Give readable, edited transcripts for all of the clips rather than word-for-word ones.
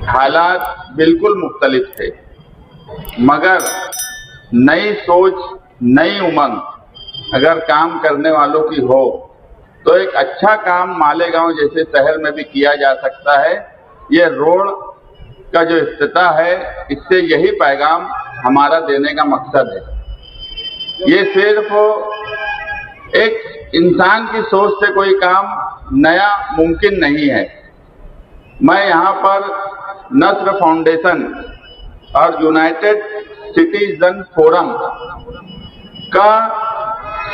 हालात बिल्कुल मुख्तलिफ थे, मगर नई सोच, नई उमंग अगर काम करने वालों की हो तो एक अच्छा काम मालेगांव जैसे शहर में भी किया जा सकता है। ये रोड का जो इफ्तिताह है, इससे यही पैगाम हमारा देने का मकसद है। ये सिर्फ एक इंसान की सोच से कोई काम नया मुमकिन नहीं है। मैं यहाँ पर नस्र फाउंडेशन और यूनाइटेड सिटीजन फोरम का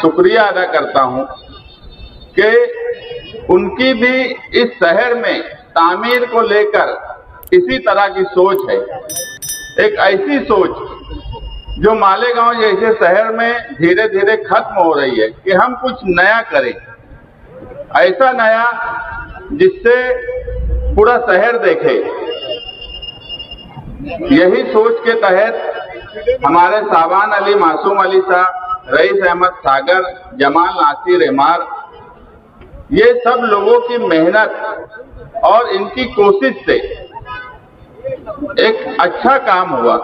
शुक्रिया अदा करता हूँ कि उनकी भी इस शहर में तामीर को लेकर इसी तरह की सोच है। एक ऐसी सोच जो मालेगांव जैसे शहर में धीरे धीरे खत्म हो रही है कि हम कुछ नया करें, ऐसा नया जिससे पूरा शहर देखे। यही सोच के तहत हमारे साबान अली, मासूम अली साहब, रईस अहमद सागर, जमाल नासिर एमार, ये सब लोगों की मेहनत और इनकी कोशिश से एक अच्छा काम हुआ।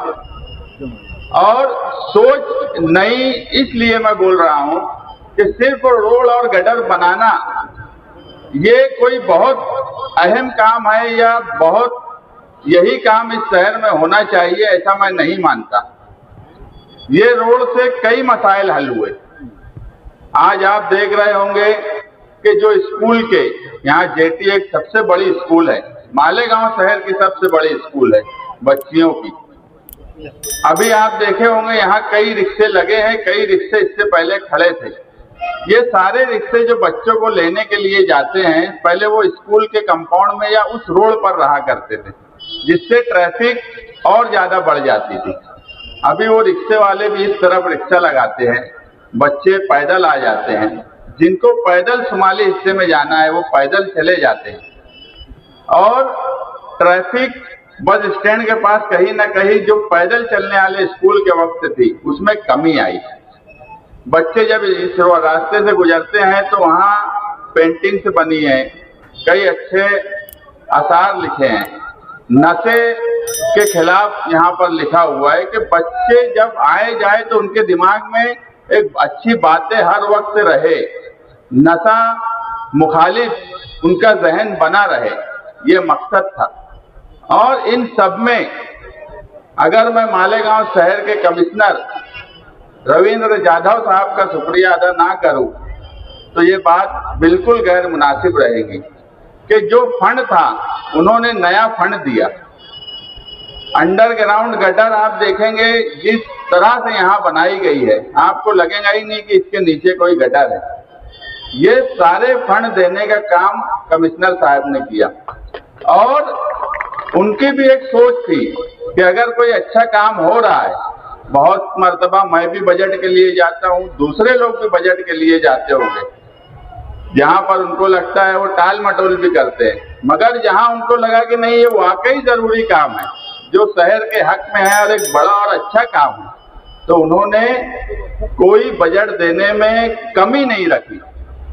और सोच नई इसलिए मैं बोल रहा हूं कि सिर्फ रोड और गटर बनाना ये कोई बहुत अहम काम है या बहुत यही काम इस शहर में होना चाहिए, ऐसा मैं नहीं मानता। ये रोड से कई मसाइल हल हुए। आज आप देख रहे होंगे कि जो स्कूल के यहाँ जेटी एक सबसे बड़ी स्कूल है, मालेगांव शहर की सबसे बड़ी स्कूल है बच्चियों की। अभी आप देखे होंगे यहाँ कई रिक्शे लगे हैं, कई रिक्शे इससे पहले खड़े थे। ये सारे रिक्शे जो बच्चों को लेने के लिए जाते हैं, पहले वो स्कूल के कंपाउंड में या उस रोड पर रहा करते थे, जिससे ट्रैफिक और ज्यादा बढ़ जाती थी। अभी वो रिक्शे वाले भी इस तरफ रिक्शा लगाते हैं, बच्चे पैदल आ जाते हैं। जिनको पैदल शुमाली हिस्से में जाना है वो पैदल चले जाते हैं। और ट्रैफिक बस स्टैंड के पास कहीं ना कहीं जो पैदल चलने वाले स्कूल के वक्त थी उसमें कमी आई। बच्चे जब इस रास्ते से गुजरते हैं तो वहाँ पेंटिंग से बनी है, कई अच्छे आसार लिखे हैं। नशे के खिलाफ यहाँ पर लिखा हुआ है कि बच्चे जब आए जाए तो उनके दिमाग में एक अच्छी बातें हर वक्त रहे, नशा मुखालिफ उनका जहन बना रहे, ये मकसद था। और इन सब में अगर मैं मालेगांव शहर के कमिश्नर रविंद्र जाधव साहब का शुक्रिया अदा ना करूं तो ये बात बिल्कुल गैर मुनासिब रहेगी कि जो फंड था उन्होंने नया फंड दिया। अंडरग्राउंड गटर आप देखेंगे जिस तरह से यहाँ बनाई गई है, आपको लगेगा ही नहीं कि इसके नीचे कोई गटर है। ये सारे फंड देने का काम कमिश्नर साहब ने किया। और उनकी भी एक सोच थी कि अगर कोई अच्छा काम हो रहा है, बहुत मर्तबा मैं भी बजट के लिए जाता हूँ, दूसरे लोग भी बजट के लिए जाते होंगे, जहां पर उनको लगता है वो टाल मटोल भी करते हैं, मगर जहां उनको लगा कि नहीं ये वाकई जरूरी काम है जो शहर के हक में है और एक बड़ा और अच्छा काम है, तो उन्होंने कोई बजट देने में कमी नहीं रखी।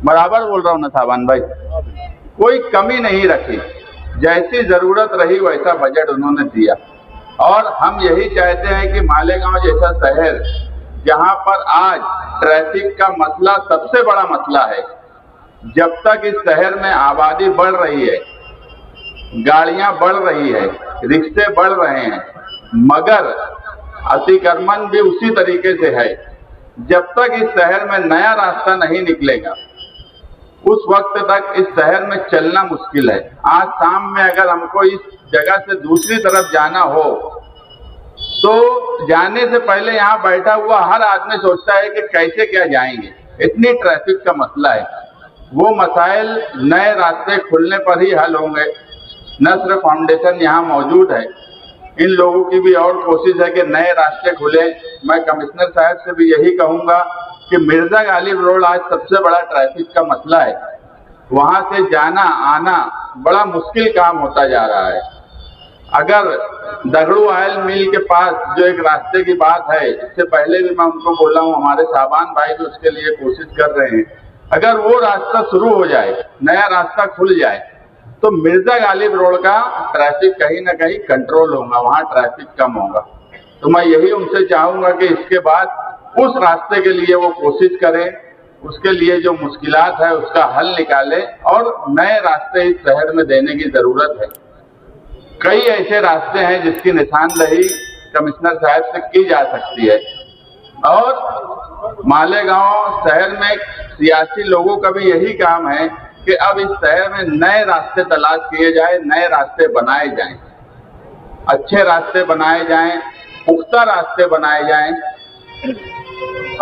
बराबर बोल रहा हूं ना साबान भाई, कोई कमी नहीं रखी, जैसी जरूरत रही वैसा बजट उन्होंने दिया। और हम यही चाहते हैं कि मालेगांव जैसा शहर जहां पर आज ट्रैफिक का मसला सबसे बड़ा मसला है, जब तक इस शहर में आबादी बढ़ रही है, गाड़ियां बढ़ रही है, रिक्शे बढ़ रहे हैं, मगर अतिक्रमण भी उसी तरीके से है, जब तक इस शहर में नया रास्ता नहीं निकलेगा उस वक्त तक इस शहर में चलना मुश्किल है। आज शाम में अगर हमको इस जगह से दूसरी तरफ जाना हो तो जाने से पहले यहाँ बैठा हुआ हर आदमी सोचता है कि कैसे क्या जाएंगे, इतनी ट्रैफिक का मसला है। वो मसाइल नए रास्ते खुलने पर ही हल होंगे। नस्र फाउंडेशन यहाँ मौजूद है, इन लोगों की भी और कोशिश है कि नए रास्ते खुले। मैं कमिश्नर साहब से भी यही कहूंगा कि मिर्जा गालिब रोड आज सबसे बड़ा ट्रैफिक का मसला है, वहां से जाना आना बड़ा मुश्किल काम होता जा रहा है। अगर दगड़ू ऑयल मिल के पास जो एक रास्ते की बात है, इससे पहले भी मैं उनको बोला हूँ, हमारे साबान भाई भी उसके लिए कोशिश कर रहे हैं, अगर वो रास्ता शुरू हो जाए, नया रास्ता खुल जाए तो मिर्जा गालिब रोड का ट्रैफिक कहीं ना कहीं कंट्रोल होगा, वहां ट्रैफिक कम होगा। तो मैं यही उनसे चाहूंगा कि इसके बाद उस रास्ते के लिए वो कोशिश करें, उसके लिए जो मुश्किलात है उसका हल निकालें और नए रास्ते इस शहर में देने की जरूरत है। कई ऐसे रास्ते हैं जिसकी निशानदेही कमिश्नर साहब से की जा सकती है और मालेगांव शहर में सियासी लोगों का भी यही काम है कि अब इस शहर में नए रास्ते तलाश किए जाए, नए रास्ते बनाए जाएं, अच्छे रास्ते बनाए जाएं, पुख्ता रास्ते बनाए जाएं।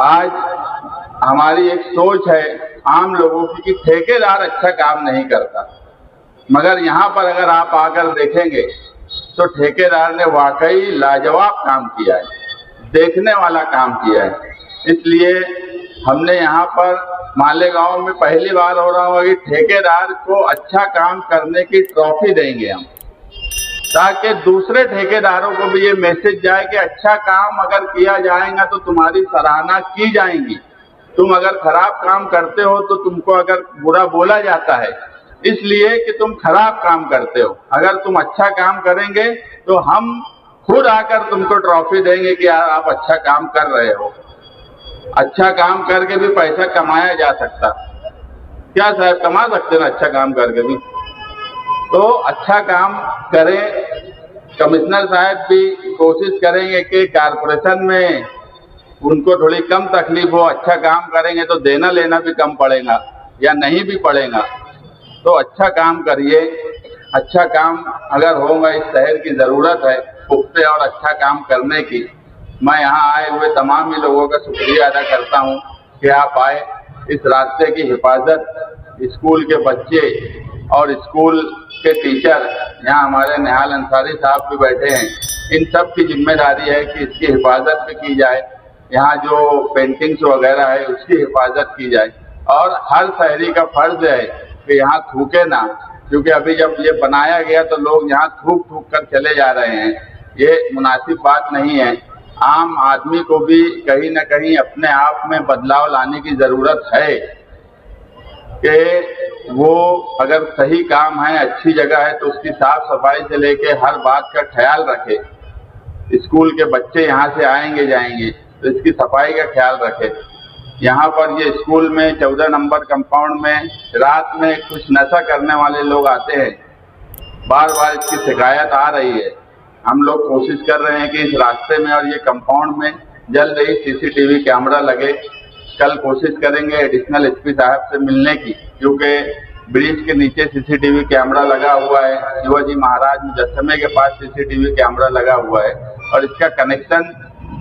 आज हमारी एक सोच है आम लोगों की कि ठेकेदार अच्छा काम नहीं करता, मगर यहाँ पर अगर आप आकर देखेंगे तो ठेकेदार ने वाकई लाजवाब काम किया है, देखने वाला काम किया है। इसलिए हमने यहाँ पर मालेगांव में पहली बार हो रहा होगा कि ठेकेदार को अच्छा काम करने की ट्रॉफी देंगे हम, ताकि दूसरे ठेकेदारों को भी ये मैसेज जाए कि अच्छा काम अगर किया जाएगा तो तुम्हारी सराहना की जाएगी। तुम अगर खराब काम करते हो तो तुमको अगर बुरा बोला जाता है, इसलिए कि तुम खराब काम करते हो। अगर तुम अच्छा काम करेंगे तो हम खुद आकर तुमको ट्रॉफी देंगे कि यार आप अच्छा काम कर रहे हो। अच्छा काम करके भी पैसा कमाया जा सकता, क्या साहब कमा सकते हैं अच्छा काम करके भी? तो अच्छा काम करें। कमिश्नर साहब भी कोशिश करेंगे कि कारपोरेशन में उनको थोड़ी कम तकलीफ हो, अच्छा काम करेंगे तो देना लेना भी कम पड़ेगा या नहीं भी पड़ेगा। तो अच्छा काम करिए, अच्छा काम अगर होगा इस शहर की जरूरत है पुख्ते और अच्छा काम करने की। मैं यहाँ आए हुए तमाम ही लोगों का शुक्रिया अदा करता हूँ कि आप आए। इस रास्ते की हिफाजत स्कूल के बच्चे और स्कूल के टीचर, यहाँ हमारे निहाल अंसारी साहब भी बैठे हैं, इन सब की जिम्मेदारी है कि इसकी हिफाजत भी की जाए। यहाँ जो पेंटिंग्स वगैरह है उसकी हिफाजत की जाए और हर शहरी का फर्ज है कि यहाँ थूके ना, क्योंकि अभी जब ये बनाया गया तो लोग यहाँ थूक थूक कर चले जा रहे हैं। ये मुनासिब बात नहीं है। आम आदमी को भी कहीं ना कहीं अपने आप में बदलाव लाने की जरूरत है कि वो अगर सही काम है, अच्छी जगह है तो उसकी साफ सफाई से लेके हर बात का ख्याल रखे। स्कूल के बच्चे यहाँ से आएंगे जाएंगे तो इसकी सफाई का ख्याल रखे। यहाँ पर ये स्कूल में 14 नंबर कंपाउंड में रात में कुछ नशा करने वाले लोग आते हैं, बार बार इसकी शिकायत आ रही है। हम लोग कोशिश कर रहे हैं कि इस रास्ते में और ये कंपाउंड में जल्द ही सीसीटीवी कैमरा लगे। कल कोशिश करेंगे एडिशनल एसपी साहब से मिलने की, क्योंकि ब्रिज के नीचे सीसीटीवी कैमरा लगा हुआ है, शिवाजी महाराज मुजस्समे के पास सीसीटीवी कैमरा लगा हुआ है और इसका कनेक्शन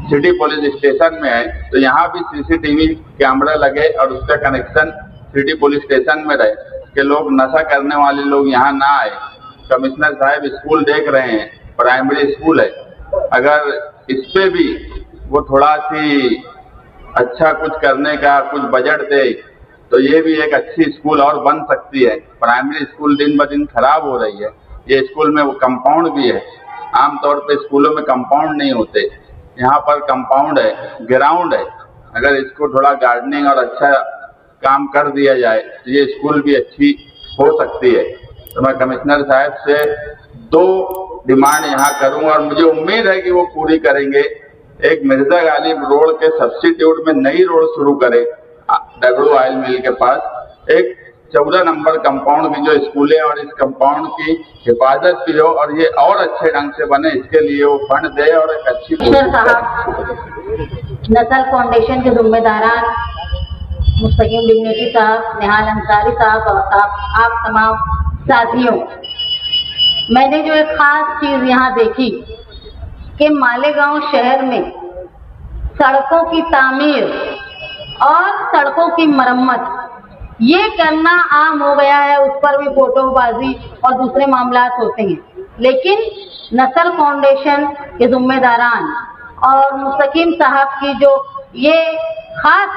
सिटी पुलिस स्टेशन में है। तो यहाँ भी सीसीटीवी कैमरा लगे और उसका कनेक्शन सिटी पुलिस स्टेशन में रहे कि लोग नशा करने वाले लोग यहाँ ना आए। कमिश्नर साहब स्कूल देख रहे हैं, प्राइमरी स्कूल है, अगर इस पे भी वो थोड़ा सी अच्छा कुछ करने का कुछ बजट दे तो ये भी एक अच्छी स्कूल और बन सकती है। प्राइमरी स्कूल दिन ब दिन खराब हो रही है। ये स्कूल में वो कंपाउंड भी है, आमतौर पे स्कूलों में कंपाउंड नहीं होते, यहाँ पर कंपाउंड है, ग्राउंड है। अगर इसको थोड़ा गार्डनिंग और अच्छा काम कर दिया जाए तो ये स्कूल भी अच्छी हो सकती है। तो मैं कमिश्नर साहब से 2 डिमांड यहाँ करूँगा और मुझे उम्मीद है कि वो पूरी करेंगे। एक मिर्जा गालिब रोड के सब्स्टिट्यूट में नई रोड शुरू करें डगड़ू ऑयल मिल के पास। एक 14 नंबर कंपाउंड की जो स्कूल है और इस कंपाउंड की हिफाजत भी हो और ये और अच्छे ढंग से बने, इसके लिए वो फंड दे और एक अच्छी नसल फाउंडेशन के जिम्मेदारान मुस्तकीम डिग्निटी साहब, निहाल अंसारी साहब और आप तमाम साथियों, मैंने जो एक खास चीज यहाँ देखी कि मालेगांव शहर में सड़कों की तामीर और सड़कों की मरम्मत ये करना आम हो गया है। उस पर भी फोटोबाजी और दूसरे मामलात होते हैं, लेकिन नसल फाउंडेशन के जिम्मेदारान और मुस्तकीम साहब की जो ये खास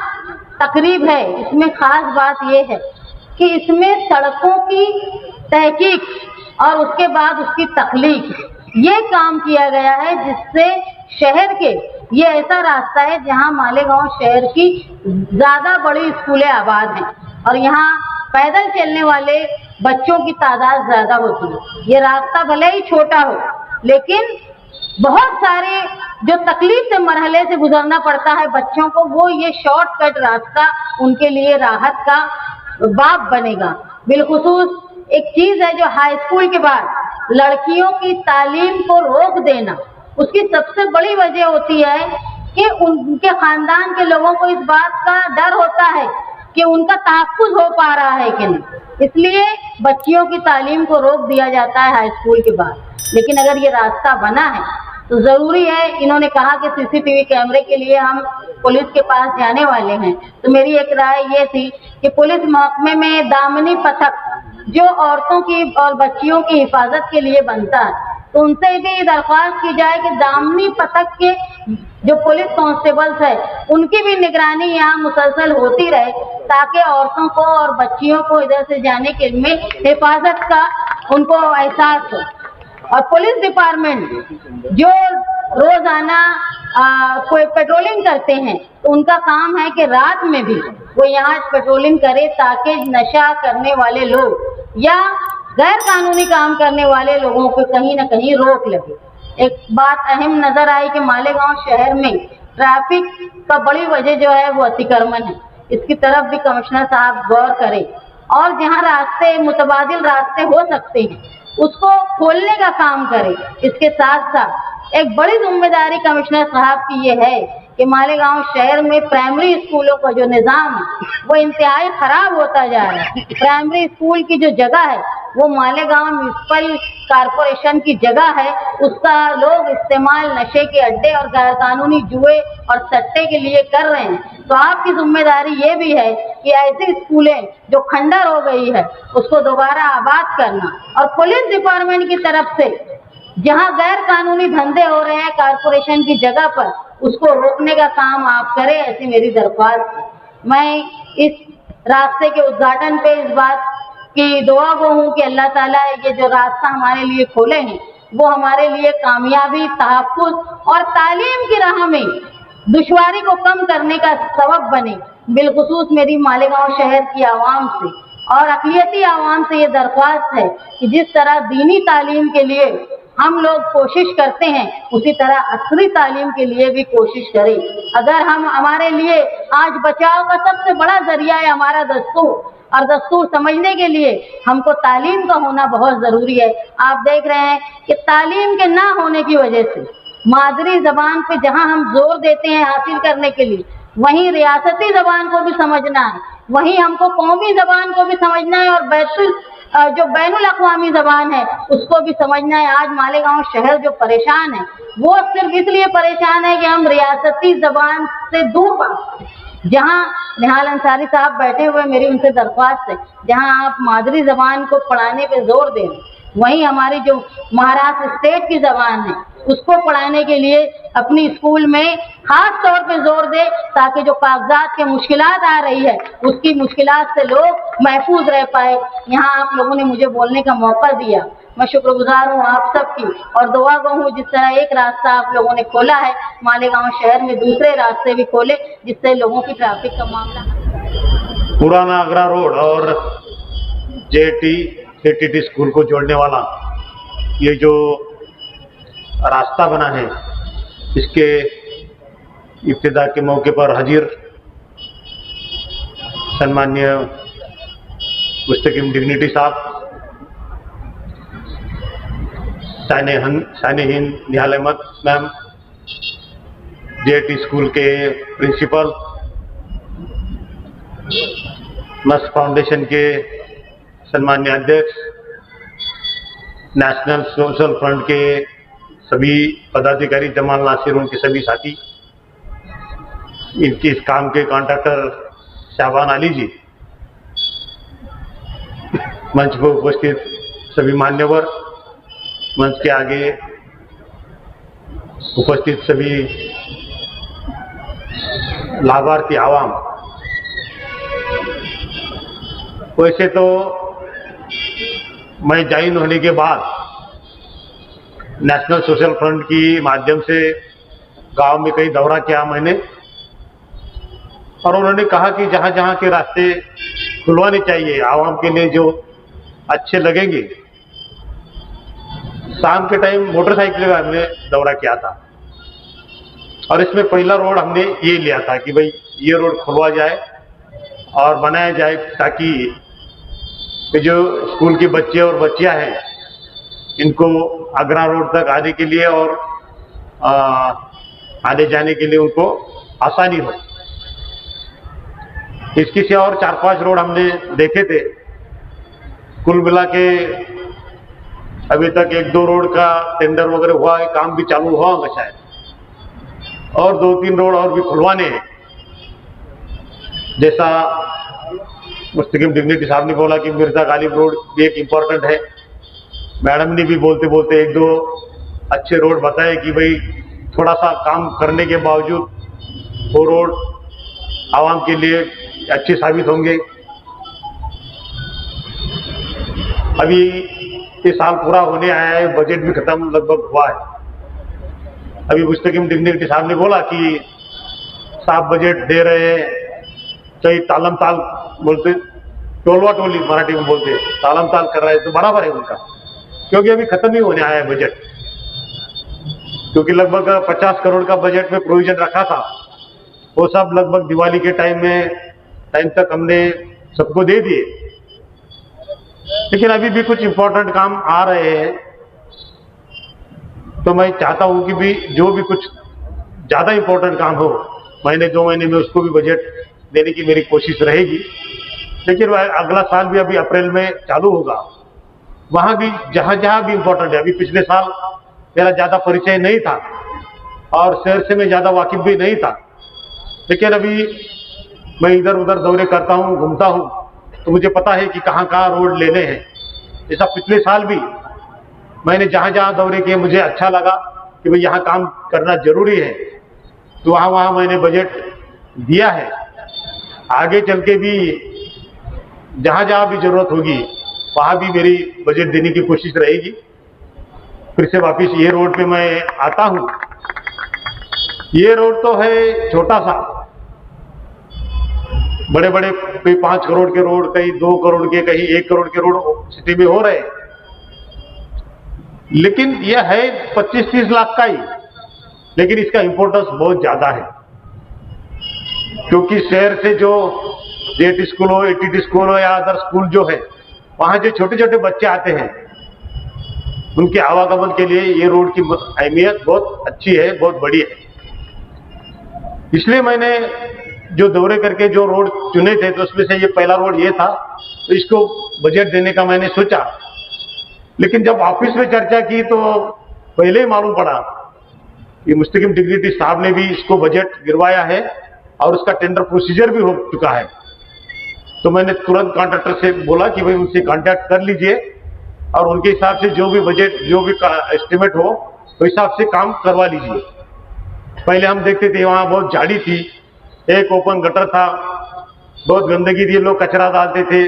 तकरीब है, इसमें खास बात ये है कि इसमें सड़कों की तहकीक और उसके बाद उसकी तख्लीक ये काम किया गया है, जिससे शहर के ये ऐसा रास्ता है जहां मालेगांव शहर की ज्यादा बड़ी स्कूलें आबाद हैं और यहाँ पैदल चलने वाले बच्चों की तादाद ज्यादा होती है। ये रास्ता भले ही छोटा हो, लेकिन बहुत सारे जो तकलीफ से मरहले से गुजरना पड़ता है बच्चों को, वो ये शॉर्टकट रास्ता उनके लिए राहत का बाब बनेगा। बिलखुसूस एक चीज है जो हाई स्कूल के बाद लड़कियों की तालीम को रोक देना, उसकी सबसे बड़ी वजह होती है कि उनके खानदान के लोगों को इस बात का डर होता है कि उनका तहफ्फुज़ हो पा रहा है कि नहीं, इसलिए बच्चियों की तालीम को रोक दिया जाता है हाई स्कूल के बाद। लेकिन अगर ये रास्ता बना है तो जरूरी है, इन्होंने कहा कि सीसीटीवी कैमरे के लिए हम पुलिस के पास जाने वाले हैं, तो मेरी एक राय ये थी कि पुलिस महकमे में दामनी पथक जो औरतों की और बच्चियों की हिफाजत के लिए बनता है, तो उनसे भी दरख्वास्त की जाए कि दामनी पथक के जो पुलिस कांस्टेबल्स है उनकी भी निगरानी यहाँ मुसलसल होती रहे, ताकि औरतों को और बच्चियों को इधर से जाने के में हिफाजत का उनको एहसास हो। और पुलिस डिपार्टमेंट जो रोजाना कोई पेट्रोलिंग करते हैं, तो उनका काम है कि रात में भी वो यहाँ पेट्रोलिंग करे, ताकि नशा करने वाले लोग या गैर कानूनी काम करने वाले लोगों को कहीं ना कहीं रोक लगे। एक बात अहम नजर आई कि मालेगांव शहर में ट्रैफिक का बड़ी वजह जो है वो अतिक्रमण है, इसकी तरफ भी कमिश्नर साहब गौर करें और जहाँ रास्ते मुतबादिल रास्ते हो सकते हैं उसको खोलने का काम करें। इसके साथ साथ एक बड़ी जिम्मेदारी कमिश्नर साहब की ये है कि मालेगांव शहर में प्राइमरी स्कूलों का जो निज़ाम है वो इंतहाई खराब होता जा रहा है। प्राइमरी स्कूल की जो जगह है वो मालेगांव म्यूनसिपल कारपोरेशन की जगह है, उसका लोग इस्तेमाल नशे के अड्डे और गैर कानूनी जुए और सट्टे के लिए कर रहे हैं। तो आपकी जिम्मेदारी ये भी है कि ऐसी स्कूलें जो खंडर हो गई है उसको दोबारा आबाद करना, और पुलिस डिपार्टमेंट की तरफ से जहां गैर कानूनी धंधे हो रहे हैं कारपोरेशन की जगह पर, उसको रोकने का काम आप करें, ऐसी मेरी दरख्वास्त है। मैं इस रास्ते के उद्घाटन पे इस बात की दुआ गो हूँ कि अल्लाह ताला ये जो रास्ता हमारे लिए खोले हैं वो हमारे लिए कामयाबी, तहफ्फुज़ और तालीम की राह में दुश्वारी को कम करने का सबब बने। बिलखुसूस मेरी मालेगांव शहर की आवाम से और अक़लियती आवाम से ये दरख्वास्त है कि जिस तरह दीनी तालीम के लिए हम लोग कोशिश करते हैं, उसी तरह असरी तालीम के लिए भी कोशिश करें। अगर हम हमारे लिए आज बचाव का सबसे बड़ा जरिया है हमारा दस्तूर, और दस्तूर समझने के लिए हमको तालीम का होना बहुत ज़रूरी है। आप देख रहे हैं कि तालीम के ना होने की वजह से मादरी ज़बान पे जहां हम जोर देते हैं हासिल करने के लिए, वहीं रियासती ज़बान को भी समझना है, वहीं हमको कौमी ज़बान को भी समझना है, और जो बैनुल अक़वामी ज़बान है उसको भी समझना है। आज मालेगांव शहर जो परेशान है वो सिर्फ इसलिए परेशान है कि हम रियासती ज़बान से दूर भागते हैं। जहाँ निहाल अंसारी साहब बैठे हुए, मेरी उनसे दरख्वास्त है, जहाँ आप मादरी ज़बान को पढ़ाने पे जोर दें, वहीं हमारी जो महाराष्ट्र स्टेट की ज़बान है उसको पढ़ाने के लिए अपनी स्कूल में खास तौर पे जोर दे, ताकि जो कागजात के मुश्किलात आ रही है उसकी मुश्किलात से लोग महफूज रह पाए। यहाँ आप लोगों ने मुझे बोलने का मौका दिया, मैं शुक्रगुजार हूँ आप सबकी, और दुआ गो हूँ जिस तरह एक रास्ता आप लोगों ने खोला है मालेगांव शहर में दूसरे रास्ते भी खोले, जिससे लोगों की ट्रैफिक का मामला। पुराना आगरा रोड और JTT स्कूल को जोड़ने वाला ये जो रास्ता बना है, इसके इब्तिदा के मौके पर हाजिर सम्माननीय मुस्तकीम डिग्निटी साहब, शान-ए-हिंद निहाल अहमद मैम, JT स्कूल के प्रिंसिपल, मस्क फाउंडेशन के सम्माननीय अध्यक्ष, नेशनल सोशल फ्रंट के सभी पदाधिकारी, जमाल नासिर उनके सभी साथी, इनके इस काम के कॉन्ट्रैक्टर शाहबान अली जी, मंच पर उपस्थित सभी मान्यवर, मंच के आगे उपस्थित सभी लाभार्थी आवाम। वैसे तो मैं ज्वाइन होने के बाद नेशनल सोशल फ्रंट की माध्यम से गांव में कई दौरा किया मैंने, और उन्होंने कहा कि जहां जहां के रास्ते खुलवाने चाहिए आवाम के लिए, जो अच्छे लगेंगे। शाम के टाइम मोटरसाइकिल का हमने दौरा किया था और इसमें पहला रोड हमने ये लिया था कि भाई ये रोड खुलवा जाए और बनाया जाए ताकि ये जो स्कूल के बच्चे और बच्चियां हैं इनको आगरा रोड तक आने के लिए और आने जाने के लिए उनको आसानी हो। इसकी से और 4-5 रोड हमने देखे थे, कुल मिला के अभी तक 1-2 रोड का टेंडर वगैरह हुआ है, काम भी चालू हुआ होगा शायद, और 2-3 रोड और भी खुलवाने हैं। जैसा मुस्तकीम डिग्निटी साहब ने बोला कि मिर्जा गालिब रोड भी एक इम्पोर्टेंट है, मैडम ने भी बोलते बोलते 1-2 अच्छे रोड बताए कि भाई थोड़ा सा काम करने के बावजूद वो रोड आवाम के लिए अच्छे साबित होंगे। अभी ये साल पूरा होने आया है, बजट भी खत्म लगभग हुआ है। अभी मुस्तकीम डिग्निटी साहब ने बोला कि साफ बजट दे रहे हैं, कई तालम ताल बोलते, टोलवा टोली मराठी में बोलते, तालम ताल कर रहे हैं, तो बराबर है उनका, क्योंकि अभी खत्म ही होने आया है बजट। क्योंकि लगभग 50 करोड़ का बजट में प्रोविजन रखा था, वो सब लगभग दिवाली के टाइम तक हमने सबको दे दिए। लेकिन अभी भी कुछ इंपॉर्टेंट काम आ रहे हैं, तो मैं चाहता हूं कि भी जो भी कुछ ज्यादा इंपॉर्टेंट काम हो, महीने 2 महीने में उसको भी बजट देने की मेरी कोशिश रहेगी। लेकिन वह अगला साल भी अभी अप्रैल में चालू होगा, वहां भी जहां जहां भी इंपॉर्टेंट है। अभी पिछले साल मेरा ज्यादा परिचय नहीं था और शहर से मैं ज्यादा वाकिफ भी नहीं था, लेकिन अभी मैं इधर उधर दौरे करता हूँ, घूमता हूँ, तो मुझे पता है कि कहाँ कहाँ रोड लेने हैं। जैसा पिछले साल भी मैंने जहाँ जहाँ दौरे किए मुझे अच्छा लगा कि भाई यहाँ काम करना जरूरी है, तो वहाँ वहाँ मैंने बजट दिया है। आगे चल के भी जहाँ जहाँ भी जरूरत होगी वहाँ भी मेरी बजट देने की कोशिश रहेगी। फिर से वापिस ये रोड पे मैं आता हूँ। ये रोड तो है छोटा सा, बड़े बड़े कई 5 करोड़ के रोड, कहीं 2 करोड़ के, कहीं 1 करोड़ के रोड सिटी में हो रहे हैं, लेकिन यह है 25-30 लाख का ही, लेकिन इसका इंपॉर्टेंस बहुत ज्यादा है। क्योंकि शहर से जो जेट स्कूल हो, एटीटी स्कूल हो या अदर स्कूल जो है, वहां जो छोटे छोटे बच्चे आते हैं उनके आवागमन के लिए ये रोड की अहमियत बहुत अच्छी है, बहुत बड़ी है। इसलिए मैंने जो दौरे करके जो रोड चुने थे, तो उसमें से ये पहला रोड ये था, तो इसको बजट देने का मैंने सोचा। लेकिन जब ऑफिस में चर्चा की तो पहले ही मालूम पड़ा कि मुस्तकीम डिग्निटी साहब ने भी इसको बजट गिरवाया है और उसका टेंडर प्रोसीजर भी हो चुका है। तो मैंने तुरंत कॉन्ट्रैक्टर से बोला कि भाई उनसे कांटेक्ट कर लीजिए और उनके हिसाब से जो भी बजट, जो भी एस्टिमेट हो, तो हिसाब से काम करवा लीजिए। पहले हम देखते थे वहां बहुत झाड़ी थी, एक ओपन गटर था, बहुत गंदगी थी, लोग कचरा डालते थे,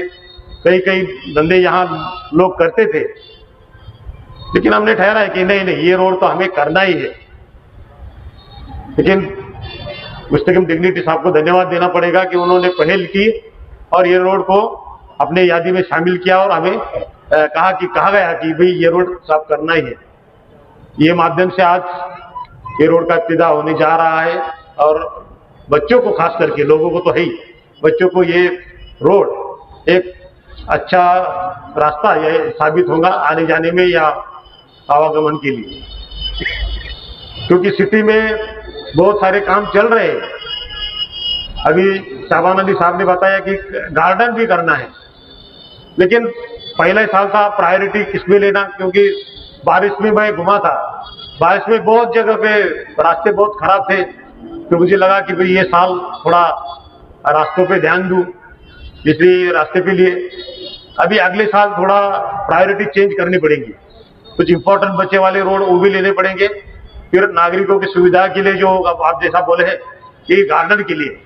कई कई धंधे यहाँ लोग करते थे। लेकिन हमने ठहरा है कि नहीं नहीं, ये रोड तो हमें करना ही है। लेकिन मुस्तकीम डिग्निटी साहब को धन्यवाद देना पड़ेगा कि उन्होंने पहल की और ये रोड को अपने यादी में शामिल किया और हमें कहा गया कि भाई ये रोड साफ करना ही है। ये माध्यम से आज ये रोड का इब्तिदा होने जा रहा है और बच्चों को, खास करके लोगों को तो है ही, बच्चों को ये रोड एक अच्छा रास्ता ये साबित होगा आने जाने में या आवागमन के लिए। क्योंकि सिटी में बहुत सारे काम चल रहे हैं। अभी शाबान अली साहब ने बताया कि गार्डन भी करना है, लेकिन पहला साल था प्रायोरिटी किसमें लेना, क्योंकि बारिश में मैं घुमा था, बारिश में बहुत जगह पे रास्ते बहुत खराब थे, तो मुझे लगा कि भाई ये साल थोड़ा रास्तों पे ध्यान दूं, इसलिए रास्ते पे लिए। अभी अगले साल थोड़ा प्रायोरिटी चेंज करनी पड़ेगी, कुछ इंपॉर्टेंट बच्चे वाले रोड वो भी लेने पड़ेंगे। फिर नागरिकों की सुविधा के लिए जो आप जैसा बोले हैं कि गार्डन के लिए,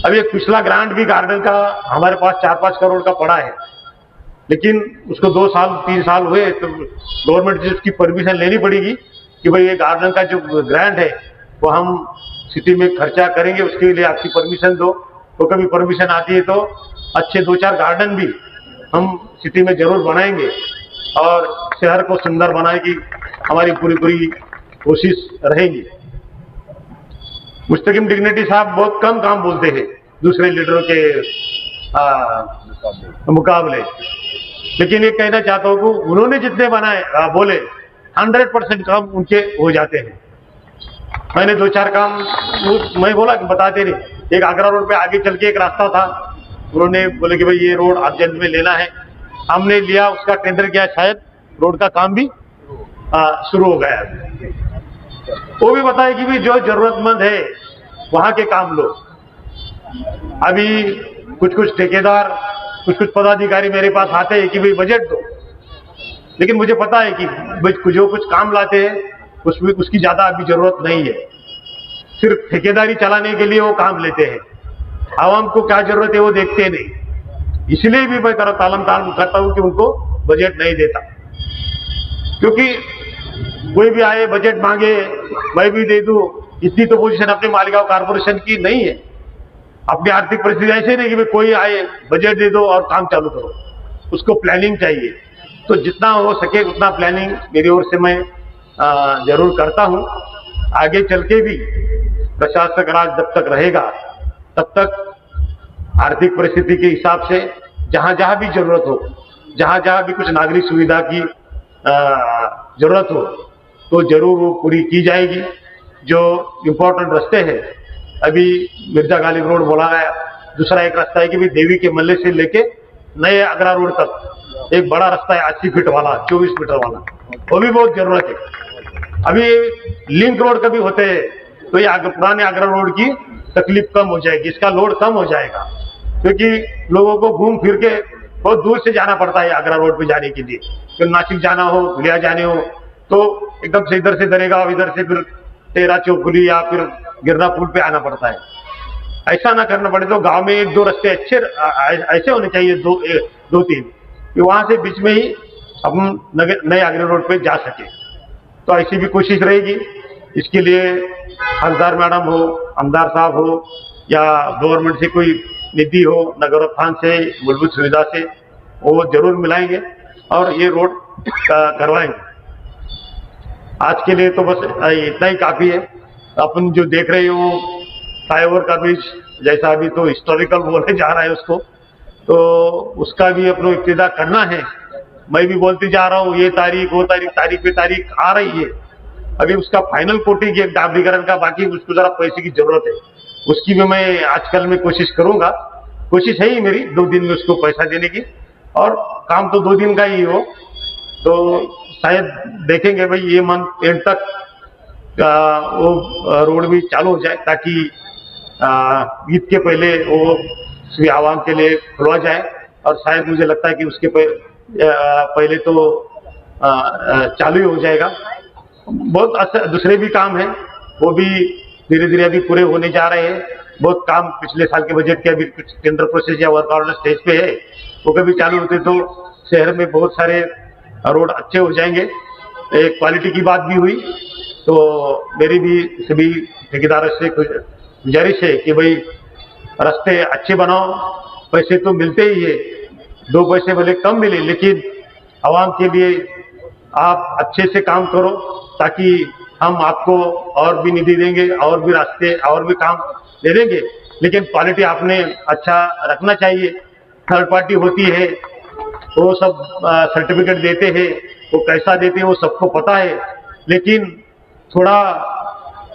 अभी एक पिछला ग्रांट भी गार्डन का हमारे पास 4-5 करोड़ का पड़ा है, लेकिन उसको 2-3 साल हुए तो गवर्नमेंट से उसकी परमिशन लेनी पड़ेगी कि भाई ये गार्डन का जो ग्रांट है वो हम सिटी में खर्चा करेंगे, उसके लिए आपकी परमिशन दो। तो कभी परमिशन आती है तो अच्छे 2-4 गार्डन भी हम सिटी में जरूर बनाएंगे और शहर को सुंदर बनाने की हमारी पूरी कोशिश रहेगी। मुस्तकिम डिग्निटी साहब बहुत कम काम बोलते हैं दूसरे लीडरों के मुकाबले, लेकिन ये कहना चाहता हूं कि उन्होंने जितने बोले 100% काम उनके हो जाते हैं। मैंने 2-4 काम मैं बोला कि बताते नहीं। एक आगरा रोड पे आगे चल के एक रास्ता था, उन्होंने बोले कि भाई ये रोड आप जल्द में लेना है, हमने लिया, उसका टेंडर किया, शायद रोड का काम भी शुरू हो गया। वो भी बताए कि भाई जो जरूरतमंद है वहां के काम लो। अभी कुछ ठेकेदार कुछ पदाधिकारी मेरे पास आते हैं कि भाई बजट दो, लेकिन मुझे पता है कि जो कुछ काम लाते हैं उसकी ज्यादा अभी जरूरत नहीं है। सिर्फ ठेकेदारी चलाने के लिए वो काम लेते हैं, आवाम को क्या जरूरत है वो देखते नहीं। इसलिए भी मैं तालम करता हूं कि उनको बजट नहीं देता, क्योंकि कोई भी आए बजट मांगे मैं भी दे दूं, इतनी तो पोजीशन अपने मालिगांव कारपोरेशन की नहीं है। अपनी आर्थिक परिस्थिति ऐसे नहीं कि भाई कोई आए बजट दे दो और काम चालू करो, उसको प्लानिंग चाहिए। तो जितना हो सके उतना प्लानिंग मेरी ओर से मैं जरूर करता हूं। आगे चल के भी प्रशासक राज जब तक रहेगा तब तक आर्थिक परिस्थिति के हिसाब से जहां जहां भी जरूरत हो, जहां जहां भी कुछ नागरिक सुविधा की जरूरत हो तो जरूर वो पूरी की जाएगी। जो इम्पोर्टेंट रास्ते हैं, अभी मिर्जा गालिब रोड बोला गया, दूसरा एक रास्ता है कि भाई देवी के मल्ले से लेके नए आगरा रोड तक एक बड़ा रास्ता है 80 फीट वाला, 24 मीटर वाला, वो भी बहुत जरूरत है। अभी लिंक रोड कभी होते हैं तो ये पुराने आगरा रोड की तकलीफ कम हो जाएगी, इसका लोड कम हो जाएगा, क्योंकि लोगों को घूम फिर के बहुत दूर से जाना पड़ता है आगरा रोड पे जाने के लिए। फिर नासिक जाना हो, धुलिया जाने हो तो एकदम से इधर से दरेगांव, इधर से फिर टेरा चौकुली या फिर गिरना पुल पे आना पड़ता है। ऐसा ना करना पड़े तो गांव में 1-2 रास्ते अच्छे ऐसे होने चाहिए, 2-3, कि वहां से बीच में ही हम नए आगरा रोड पे जा सके। तो ऐसी भी कोशिश रहेगी। इसके लिए हकदार मैडम हो, आमदार साहब हो या गवर्नमेंट से कोई निधि हो, नगरोत्थान से, मूलभूत सुविधा से, वो जरूर मिलाएंगे और ये रोड करवाएंगे। आज के लिए तो बस इतना ही काफी है। अपन जो देख रहे हो फ्लाईओवर का ब्रिज जैसा अभी तो हिस्टोरिकल बोले जा रहा है उसको, तो उसका भी अपना इब्तिदा करना है। मैं भी बोलते जा रहा हूँ ये तारीख वो तारीख पे तारीख आ रही है। अभी उसका फाइनल कोटिंग एक डामरीकरण का बाकी, उसको जरा पैसे की जरूरत है, उसकी भी मैं आजकल में कोशिश करूंगा। कोशिश है ही मेरी 2 दिन में उसको पैसा देने की, और काम तो 2 दिन का ही हो तो शायद देखेंगे भाई ये मंथ एंड तक वो रोड भी चालू हो जाए, ताकि ईद के पहले वो सभी आवाम के लिए खुलवा जाए। और शायद मुझे लगता है कि उसके पहले तो चालू ही हो जाएगा। बहुत अच्छा दूसरे भी काम हैं, वो भी धीरे धीरे अभी पूरे होने जा रहे हैं। बहुत काम पिछले साल के बजट के अभी कुछ टेंडर प्रोसेस या वर्क ऑर्डर स्टेज पे है, वो कभी चालू होते तो शहर में बहुत सारे रोड अच्छे हो जाएंगे। एक क्वालिटी की बात भी हुई, तो मेरी भी सभी ठेकेदारों से गुजारिश है कि भाई रास्ते अच्छे बनाओ। पैसे तो मिलते ही है, 2 पैसे भले कम मिले, लेकिन आवाम के लिए आप अच्छे से काम करो, ताकि हम आपको और भी निधि देंगे, और भी रास्ते और भी काम दे देंगे, लेकिन क्वालिटी आपने अच्छा रखना चाहिए। थर्ड पार्टी होती है, वो सब सर्टिफिकेट देते हैं, वो कैसा देते हैं वो सबको पता है, लेकिन थोड़ा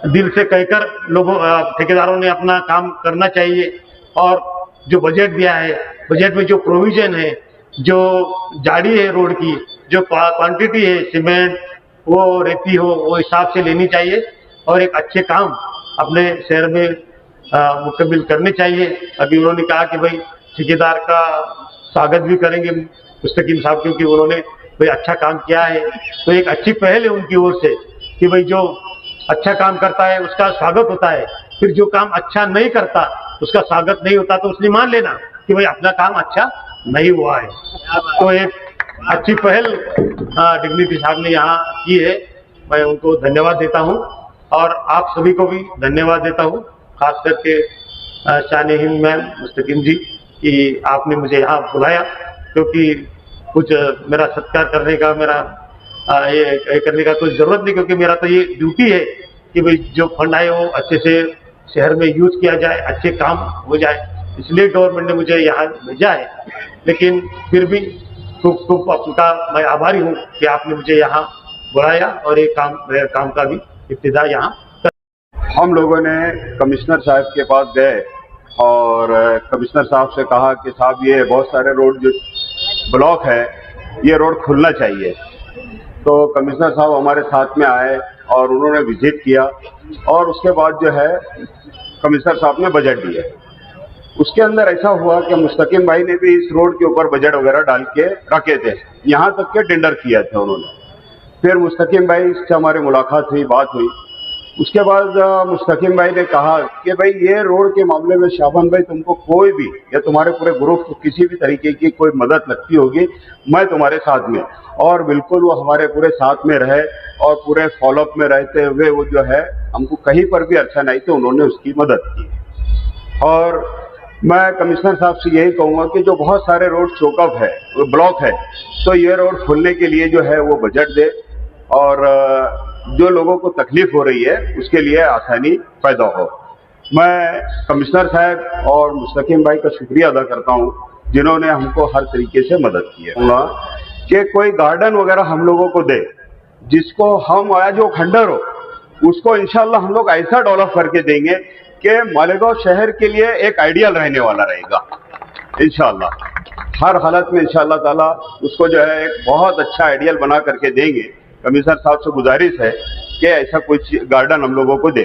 दिल से कहकर लोगों ठेकेदारों ने अपना काम करना चाहिए। और जो बजट दिया है, बजट में जो प्रोविजन है, जो जाड़ी है रोड की, जो क्वांटिटी है सीमेंट वो रेती हो, वो हिसाब से लेनी चाहिए और एक अच्छे काम अपने शहर में मुकम्मल करने चाहिए। अभी उन्होंने कहा कि भाई ठेकेदार का स्वागत भी करेंगे मुस्तकीम साहब, क्योंकि उन्होंने भाई अच्छा काम किया है, तो एक अच्छी पहल है उनकी ओर से कि भाई जो अच्छा काम करता है उसका स्वागत होता है, फिर जो काम अच्छा नहीं करता उसका स्वागत नहीं होता, तो उसने मान लेना कि भाई अपना काम अच्छा नहीं हुआ है। तो एक अच्छी पहल डिग्निटी साहब ने यहाँ की है, मैं उनको धन्यवाद देता हूँ और आप सभी को भी धन्यवाद देता हूँ, खास करके शान हिंद मैम मुस्तकीम जी कि आपने मुझे यहाँ बुलाया क्योंकि कुछ मेरा सत्कार करने का, मेरा ये करने का कोई जरूरत नहीं, क्योंकि मेरा तो ये ड्यूटी है कि भाई जो फंड आए वो अच्छे से शहर में यूज किया जाए, अच्छे काम हो जाए, इसलिए गवर्नमेंट ने मुझे यहाँ भेजा है। लेकिन फिर भी खूब आपका मैं आभारी हूँ कि आपने मुझे यहाँ बुलाया और ये काम का भी इब्तिदा यहाँ। हम लोगों ने कमिश्नर साहब के पास गए और कमिश्नर साहब से कहा कि साहब ये बहुत सारे रोड जो ब्लॉक है, ये रोड खुलना चाहिए। तो कमिश्नर साहब हमारे साथ में आए और उन्होंने विजिट किया और उसके बाद जो है कमिश्नर साहब ने बजट दिया। उसके अंदर ऐसा हुआ कि मुस्तकीम भाई ने भी इस रोड के ऊपर बजट वगैरह डाल के रखे थे, यहाँ तक के टेंडर किया था उन्होंने। फिर मुस्तकीम भाई से हमारी मुलाकात हुई, बात हुई। उसके बाद मुस्तकीम भाई ने कहा कि भाई ये रोड के मामले में शाबान भाई तुमको कोई भी या तुम्हारे पूरे ग्रुप को किसी भी तरीके की कोई मदद लगती होगी, मैं तुम्हारे साथ में। और बिल्कुल वो हमारे पूरे साथ में रहे और पूरे फॉलोअप में रहते हुए वो जो है हमको कहीं पर भी अड़चन आई तो उन्होंने उसकी मदद की। और मैं कमिश्नर साहब से यही कहूँगा कि जो बहुत सारे रोड चोकअप है, वो ब्लॉक है, तो ये रोड खुलने के लिए जो है वो बजट दे और जो लोगों को तकलीफ हो रही है उसके लिए आसानी पैदा हो। मैं कमिश्नर साहब और मुस्तकीम भाई का शुक्रिया अदा करता हूँ जिन्होंने हमको हर तरीके से मदद की है कि कोई गार्डन वगैरह हम लोगों को दे जिसको हम आज जो खंडर हो उसको इंशाल्लाह हम लोग ऐसा डेवलप करके देंगे कि मालेगांव शहर के लिए एक आइडियल रहने वाला रहेगा इंशाल्लाह। हर हालत में इंशाल्लाह ताला उसको जो है एक बहुत अच्छा आइडियल बना करके देंगे। कमिश्नर साहब से गुजारिश है कि ऐसा कुछ गार्डन हम लोगों को दे।